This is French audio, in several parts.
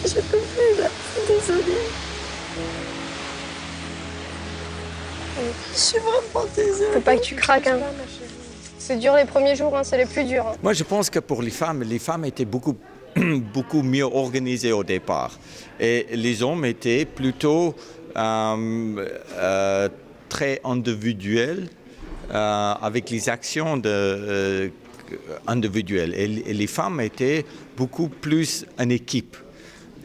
Je peux plus là, désolée. Je suis vraiment désolée. Faut pas que tu craques, hein. C'est dur les premiers jours, hein, c'est les plus durs. Hein. Moi, je pense que pour les femmes étaient beaucoup, beaucoup mieux organisées au départ. Et les hommes étaient plutôt très individuels avec les actions individuelles. Et les femmes étaient beaucoup plus en équipe.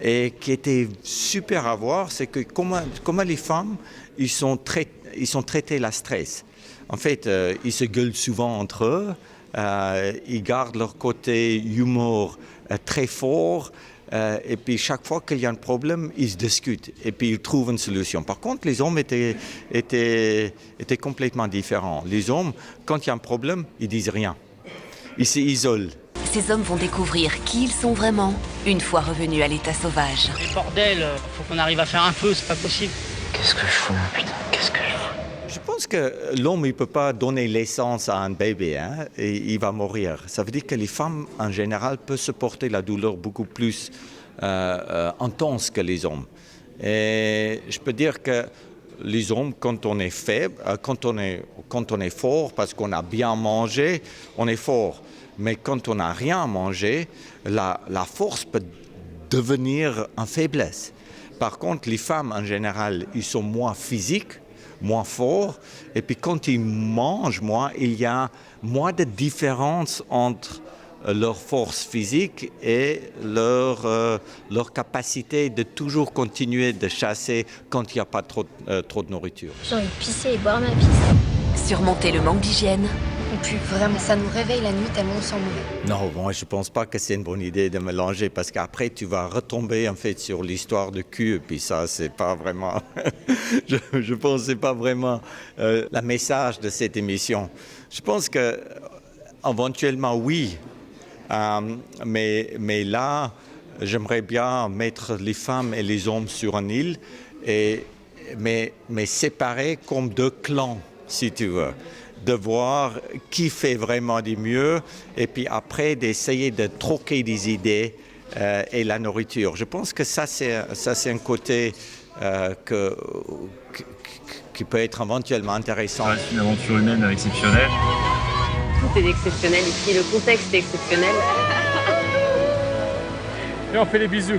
Et qui était super à voir, c'est que comment les femmes, ils sont traités la stress. En fait, ils se gueulent souvent entre eux, ils gardent leur côté humour très fort, et puis chaque fois qu'il y a un problème, ils se discutent, et puis ils trouvent une solution. Par contre, les hommes étaient complètement différents. Les hommes, quand il y a un problème, ils disent rien. Ils s'isolent. Ces hommes vont découvrir qui ils sont vraiment, une fois revenus à l'état sauvage. Mais bordel, faut qu'on arrive à faire un feu, c'est pas possible. Qu'est-ce que je fous, putain, qu'est-ce que je fous? Je pense que l'homme, il ne peut pas donner l'essence à un bébé, hein, et il va mourir. Ça veut dire que les femmes, en général, peuvent supporter la douleur beaucoup plus intense que les hommes. Et je peux dire que les hommes, quand on est faible, quand on est fort, parce qu'on a bien mangé, on est fort. Mais quand on n'a rien à manger, la force peut devenir une faiblesse. Par contre, les femmes, en général, ils sont moins physiques, moins forts. Et puis quand ils mangent moins, il y a moins de différence entre leur force physique et leur capacité de toujours continuer de chasser quand il n'y a pas trop de nourriture. J'ai envie de pisser et boire ma pisse. Surmonter le manque d'hygiène. Et puis vraiment, ça nous réveille la nuit tellement on sent mauvais. Non, moi je pense pas que c'est une bonne idée de mélanger parce qu'après tu vas retomber en fait sur l'histoire de cul et puis ça c'est pas vraiment, je pense que c'est pas vraiment le message de cette émission. Je pense que éventuellement oui, mais là j'aimerais bien mettre les femmes et les hommes sur une île mais séparés comme deux clans si tu veux. De voir qui fait vraiment du mieux et puis après d'essayer de troquer des idées et la nourriture. Je pense que ça c'est un côté qui peut être éventuellement intéressant. Ça reste une aventure humaine exceptionnelle. Tout est exceptionnel ici, le contexte est exceptionnel. Et on fait les bisous.